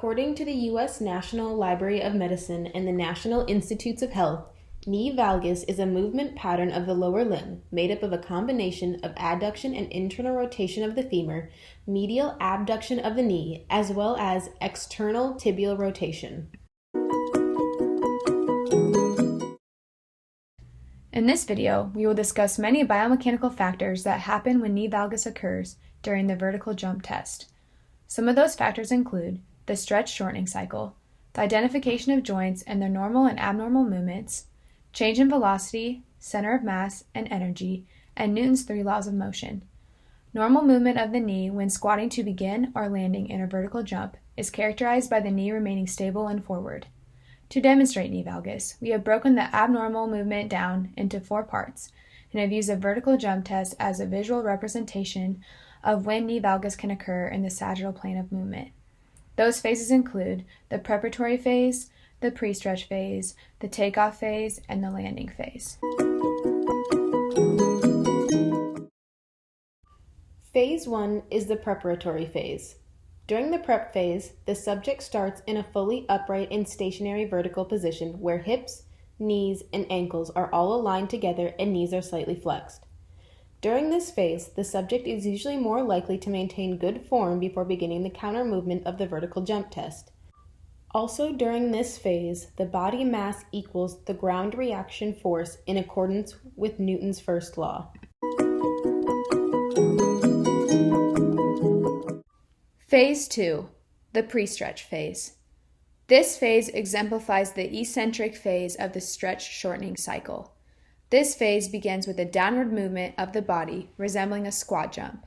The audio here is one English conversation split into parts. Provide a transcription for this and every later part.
According to the U.S. National Library of Medicine and the National Institutes of Health, knee valgus is a movement pattern of the lower limb made up of a combination of adduction and internal rotation of the femur, medial abduction of the knee, as well as external tibial rotation. In this video, we will discuss many biomechanical factors that happen when knee valgus occurs during the vertical jump test. Some of those factors include the stretch shortening cycle, the identification of joints and their normal and abnormal movements, change in velocity, center of mass, and energy, and Newton's 3 laws of motion. Normal movement of the knee when squatting to begin or landing in a vertical jump is characterized by the knee remaining stable and forward. To demonstrate knee valgus, we have broken the abnormal movement down into 4 parts and have used a vertical jump test as a visual representation of when knee valgus can occur in the sagittal plane of movement. Those phases include the preparatory phase, the pre-stretch phase, the takeoff phase, and the landing phase. Phase 1 is the preparatory phase. During the prep phase, the subject starts in a fully upright and stationary vertical position where hips, knees, and ankles are all aligned together and knees are slightly flexed. During this phase, the subject is usually more likely to maintain good form before beginning the counter movement of the vertical jump test. Also during this phase, the body mass equals the ground reaction force in accordance with Newton's first law. Phase 2, the pre-stretch phase. This phase exemplifies the eccentric phase of the stretch shortening cycle. This phase begins with a downward movement of the body resembling a squat jump.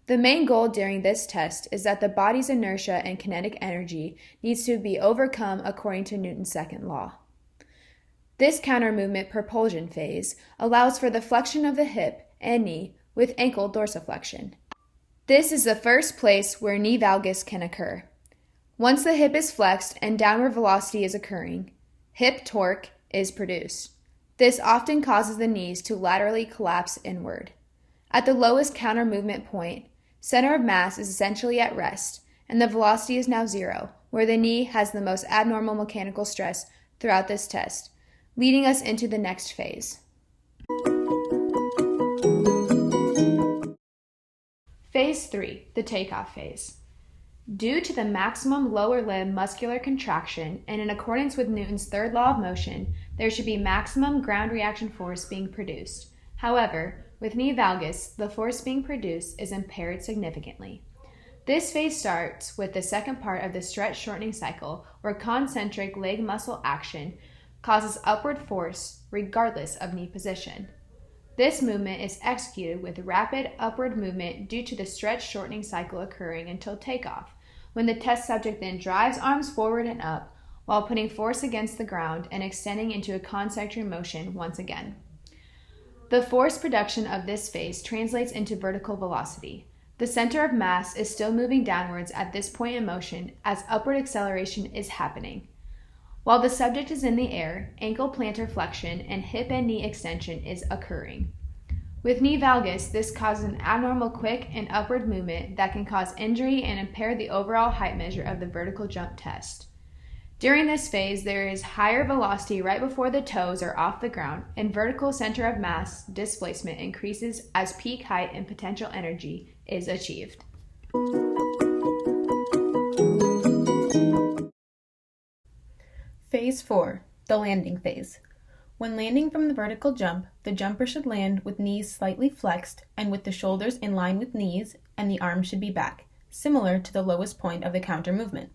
The main goal during this test is that the body's inertia and kinetic energy needs to be overcome according to Newton's second law. This counter movement propulsion phase allows for the flexion of the hip and knee with ankle dorsiflexion. This is the first place where knee valgus can occur. Once the hip is flexed and downward velocity is occurring, hip torque is produced. This often causes the knees to laterally collapse inward. At the lowest counter movement point, center of mass is essentially at rest, and the velocity is now 0, where the knee has the most abnormal mechanical stress throughout this test, leading us into the next phase. Phase 3, the takeoff phase. Due to the maximum lower limb muscular contraction and in accordance with Newton's third law of motion, there should be maximum ground reaction force being produced. However, with knee valgus, the force being produced is impaired significantly. This phase starts with the second part of the stretch shortening cycle, where concentric leg muscle action causes upward force regardless of knee position. This movement is executed with rapid upward movement due to the stretch shortening cycle occurring until takeoff, when the test subject then drives arms forward and up while putting force against the ground and extending into a concentric motion once again. The force production of this phase translates into vertical velocity. The center of mass is still moving downwards at this point in motion as upward acceleration is happening. While the subject is in the air, ankle plantar flexion and hip and knee extension is occurring. With knee valgus, this causes an abnormal quick and upward movement that can cause injury and impair the overall height measure of the vertical jump test. During this phase, there is higher velocity right before the toes are off the ground, and vertical center of mass displacement increases as peak height and potential energy is achieved. Phase 4, the landing phase. When landing from the vertical jump, the jumper should land with knees slightly flexed and with the shoulders in line with knees, and the arms should be back, similar to the lowest point of the counter movement.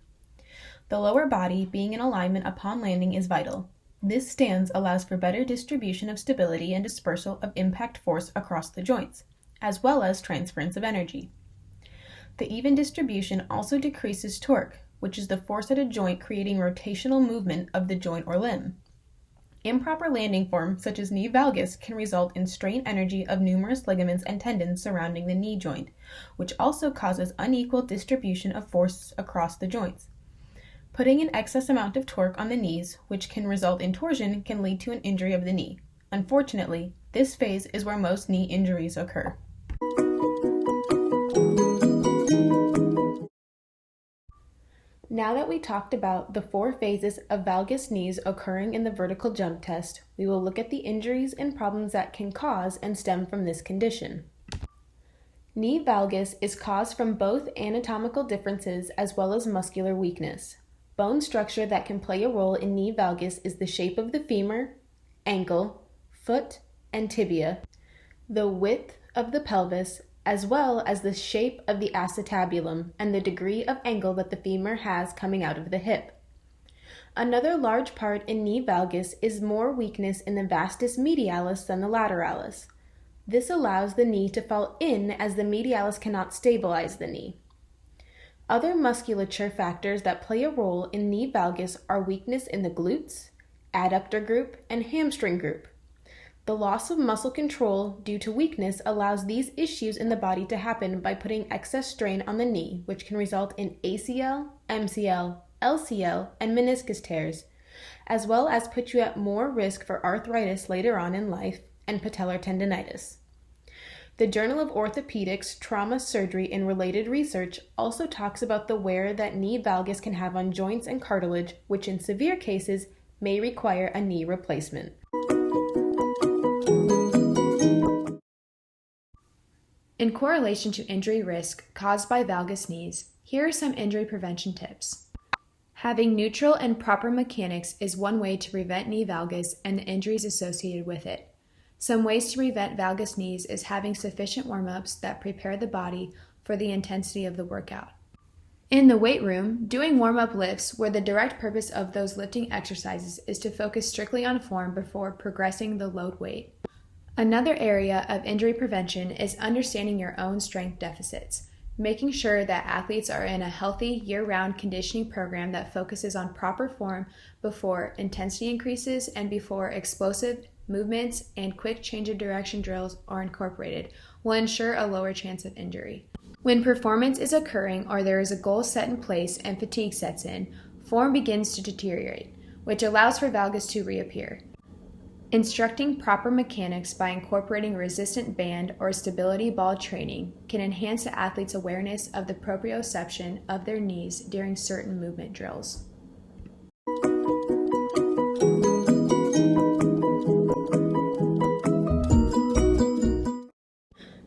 The lower body being in alignment upon landing is vital. This stance allows for better distribution of stability and dispersal of impact force across the joints, as well as transference of energy. The even distribution also decreases torque, which is the force at a joint creating rotational movement of the joint or limb. Improper landing form, such as knee valgus, can result in strain energy of numerous ligaments and tendons surrounding the knee joint, which also causes unequal distribution of force across the joints. Putting an excess amount of torque on the knees, which can result in torsion, can lead to an injury of the knee. Unfortunately, this phase is where most knee injuries occur. Now that we talked about the 4 phases of valgus knees occurring in the vertical jump test, we will look at the injuries and problems that can cause and stem from this condition. Knee valgus is caused from both anatomical differences as well as muscular weakness. Bone structure that can play a role in knee valgus is the shape of the femur, ankle, foot, and tibia, the width of the pelvis, as well as the shape of the acetabulum and the degree of angle that the femur has coming out of the hip. Another large part in knee valgus is more weakness in the vastus medialis than the lateralis. This allows the knee to fall in as the medialis cannot stabilize the knee. Other musculature factors that play a role in knee valgus are weakness in the glutes, adductor group, and hamstring group. The loss of muscle control due to weakness allows these issues in the body to happen by putting excess strain on the knee, which can result in ACL, MCL, LCL, and meniscus tears, as well as put you at more risk for arthritis later on in life and patellar tendinitis. The Journal of Orthopedics Trauma Surgery and Related Research also talks about the wear that knee valgus can have on joints and cartilage, which in severe cases may require a knee replacement. In correlation to injury risk caused by valgus knees, here are some injury prevention tips. Having neutral and proper mechanics is one way to prevent knee valgus and the injuries associated with it. Some ways to prevent valgus knees is having sufficient warm-ups that prepare the body for the intensity of the workout. In the weight room, doing warm-up lifts where the direct purpose of those lifting exercises is to focus strictly on form before progressing the load weight. Another area of injury prevention is understanding your own strength deficits, making sure that athletes are in a healthy year-round conditioning program that focuses on proper form before intensity increases and before explosive movements and quick change of direction drills are incorporated will ensure a lower chance of injury. When performance is occurring or there is a goal set in place and fatigue sets in, form begins to deteriorate, which allows for valgus to reappear. Instructing proper mechanics by incorporating resistant band or stability ball training can enhance the athlete's awareness of the proprioception of their knees during certain movement drills.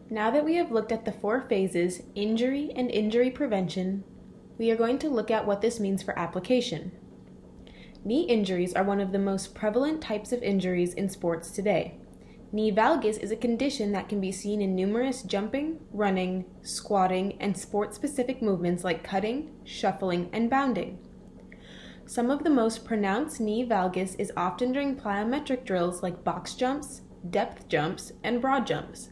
Now that we have looked at the 4 phases, injury and injury prevention, we are going to look at what this means for application. Knee injuries are one of the most prevalent types of injuries in sports today. Knee valgus is a condition that can be seen in numerous jumping, running, squatting, and sport-specific movements like cutting, shuffling, and bounding. Some of the most pronounced knee valgus is often during plyometric drills like box jumps, depth jumps, and broad jumps.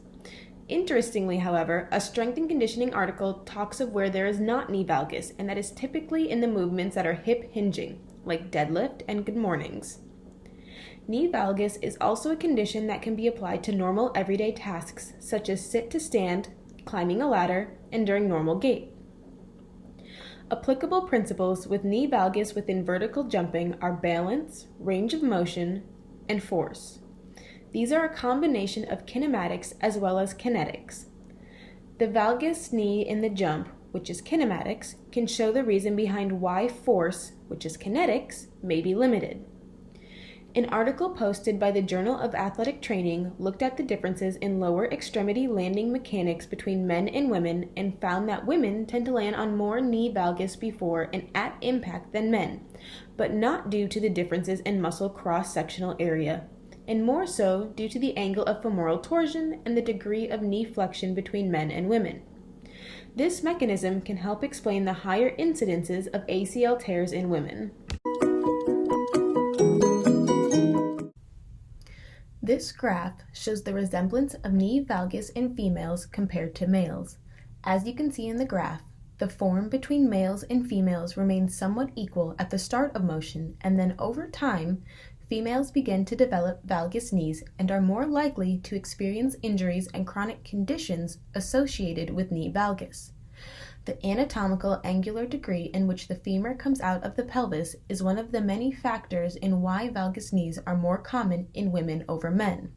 Interestingly, however, a strength and conditioning article talks of where there is not knee valgus, and that is typically in the movements that are hip hinging, like deadlift and good mornings. Knee valgus is also a condition that can be applied to normal everyday tasks, such as sit to stand, climbing a ladder, and during normal gait. Applicable principles with knee valgus within vertical jumping are balance, range of motion, and force. These are a combination of kinematics as well as kinetics. The valgus knee in the jump, which is kinematics, can show the reason behind why force, which is kinetics, may be limited. An article posted by the Journal of Athletic Training looked at the differences in lower extremity landing mechanics between men and women and found that women tend to land on more knee valgus before and at impact than men, but not due to the differences in muscle cross-sectional area, and more so due to the angle of femoral torsion and the degree of knee flexion between men and women. This mechanism can help explain the higher incidences of ACL tears in women. This graph shows the resemblance of knee valgus in females compared to males. As you can see in the graph, the form between males and females remains somewhat equal at the start of motion, and then over time, females begin to develop valgus knees and are more likely to experience injuries and chronic conditions associated with knee valgus. The anatomical angular degree in which the femur comes out of the pelvis is one of the many factors in why valgus knees are more common in women over men.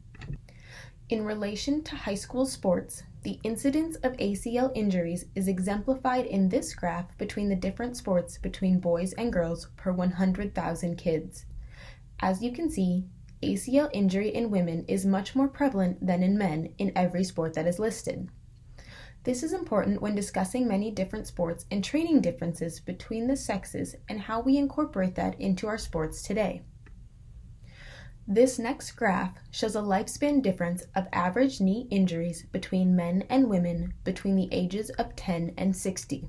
In relation to high school sports, the incidence of ACL injuries is exemplified in this graph between the different sports between boys and girls per 100,000 kids. As you can see, ACL injury in women is much more prevalent than in men in every sport that is listed. This is important when discussing many different sports and training differences between the sexes and how we incorporate that into our sports today. This next graph shows a lifespan difference of average knee injuries between men and women between the ages of 10 and 60.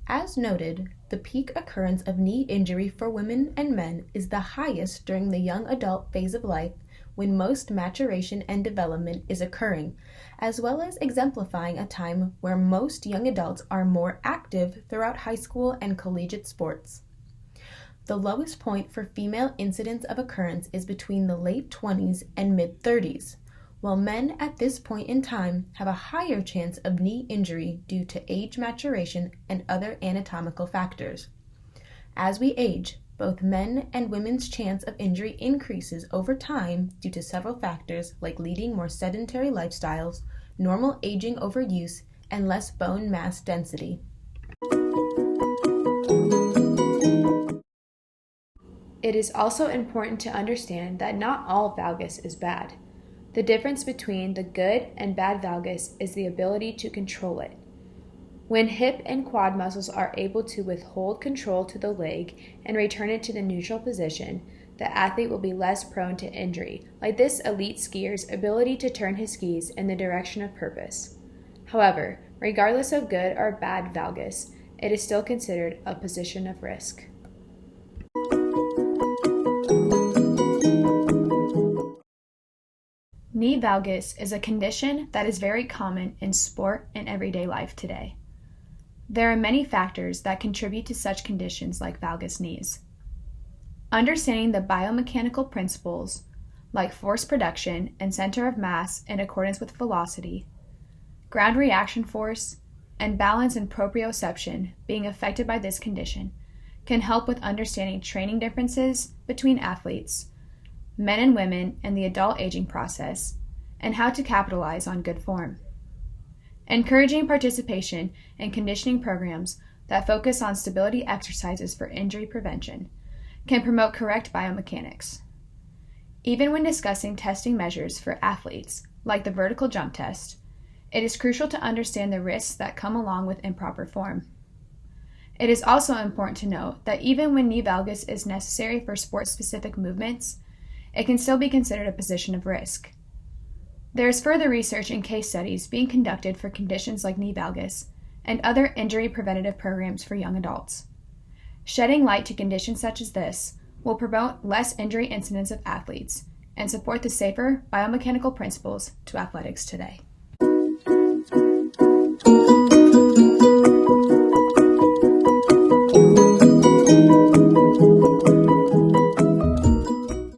As noted, the peak occurrence of knee injury for women and men is the highest during the young adult phase of life when most maturation and development is occurring, as well as exemplifying a time where most young adults are more active throughout high school and collegiate sports. The lowest point for female incidence of occurrence is between the late 20s and mid-30s, while men at this point in time have a higher chance of knee injury due to age maturation and other anatomical factors. As we age, both men and women's chance of injury increases over time due to several factors like leading more sedentary lifestyles, normal aging over use, and less bone mass density. It is also important to understand that not all valgus is bad. The difference between the good and bad valgus is the ability to control it. When hip and quad muscles are able to withhold control to the leg and return it to the neutral position, the athlete will be less prone to injury, like this elite skier's ability to turn his skis in the direction of purpose. However, regardless of good or bad valgus, it is still considered a position of risk. Knee valgus is a condition that is very common in sport and everyday life today. There are many factors that contribute to such conditions like valgus knees. Understanding the biomechanical principles like force production and center of mass in accordance with velocity, ground reaction force, and balance and proprioception being affected by this condition can help with understanding training differences between athletes, men and women in the adult aging process, and how to capitalize on good form. Encouraging participation in conditioning programs that focus on stability exercises for injury prevention can promote correct biomechanics. Even when discussing testing measures for athletes, like the vertical jump test, it is crucial to understand the risks that come along with improper form. It is also important to note that even when knee valgus is necessary for sport-specific movements, it can still be considered a position of risk. There is further research and case studies being conducted for conditions like knee valgus and other injury preventative programs for young adults. Shedding light to conditions such as this will promote less injury incidence of athletes and support the safer biomechanical principles to athletics today.